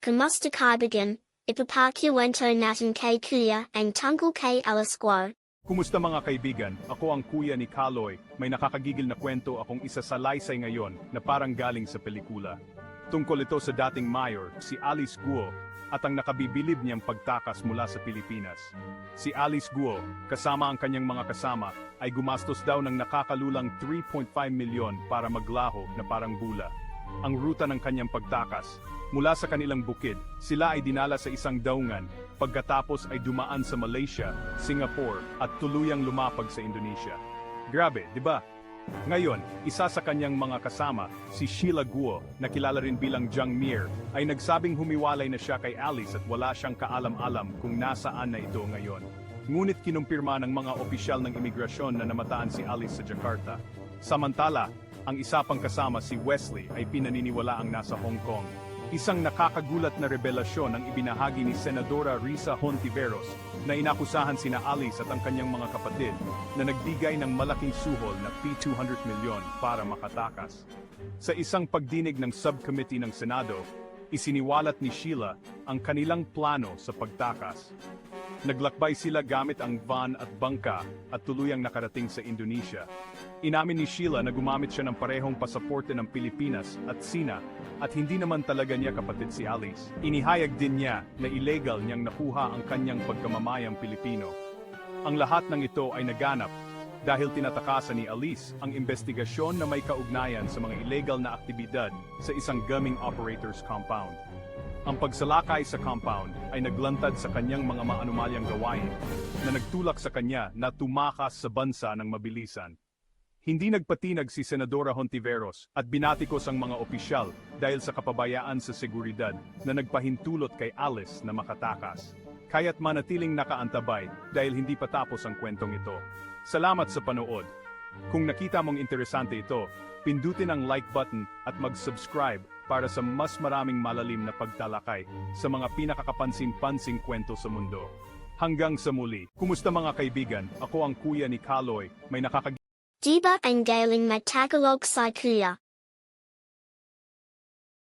Kumusta kaibigan, ipapakiwento natin kay Kuya ang tungkol kay Alasquo. Kumusta mga kaibigan? Ako ang kuya ni Kaloy. May nakakagigil na kwento akong isa sa laysay ngayon na parang galing sa pelikula. Tungkol ito sa dating mayor, si Alice Guo, at ang nakabibilib niyang pagtakas mula sa Pilipinas. Si Alice Guo, kasama ang kanyang mga kasama, ay gumastos daw ng nakakalulang 3.5 milyon para maglaho na parang bula. Ang ruta ng kanyang pagtakas, mula sa kanilang bukid, sila ay dinala sa isang daungan, pagkatapos ay dumaan sa Malaysia, Singapore, at tuluyang lumapag sa Indonesia. Grabe, di ba? Ngayon, isa sa kanyang mga kasama, si Sheila Guo, na kilala rin bilang Jang Mir, ay nagsabing humiwalay na siya kay Alice at wala siyang kaalam-alam kung nasaan na ito ngayon. Ngunit kinumpirma ng mga opisyal ng imigrasyon na namataan si Alice sa Jakarta. Samantala, ang isa pang kasama si Wesley ay pinaniniwalaang nasa Hong Kong. Isang nakakagulat na revelasyon ang ibinahagi ni Senadora Risa Hontiveros na inakusahan sina Alice at ang kanyang mga kapatid na nagbigay ng malaking suhol na P200 milyon para makatakas. Sa isang pagdinig ng subcommittee ng Senado, isiniwalat ni Sheila ang kanilang plano sa pagtakas. Naglakbay sila gamit ang van at bangka at tuluyang nakarating sa Indonesia. Inamin ni Sheila na gumamit siya ng parehong pasaporte ng Pilipinas at Sina at hindi naman talaga niya kapatid si Alice. Inihayag din niya na illegal niyang nakuha ang kanyang pagkamamayang Pilipino. Ang lahat ng ito ay naganap dahil tinatakasan ni Alice ang investigasyon na may kaugnayan sa mga illegal na aktibidad sa isang gaming operator's compound. Ang pagsalakay sa compound ay naglantad sa kanyang mga maanumalyang gawain na nagtulak sa kanya na tumakas sa bansa ng mabilisan. Hindi nagpatinag si Senadora Hontiveros at binatikos ang mga opisyal dahil sa kapabayaan sa seguridad na nagpahintulot kay Alice na makatakas. Kaya't manatiling nakaantabay dahil hindi pa tapos ang kwentong ito. Salamat sa panood. Kung nakita mong interesante ito, pindutin ang like button at mag-subscribe para sa mas maraming malalim na pagtalakay sa mga pinakakapansin-pansing kwento sa mundo. Hanggang sa muli, kumusta mga kaibigan? Ako ang kuya ni Kaloy, may Diba ang galing matagalog sa Kuya?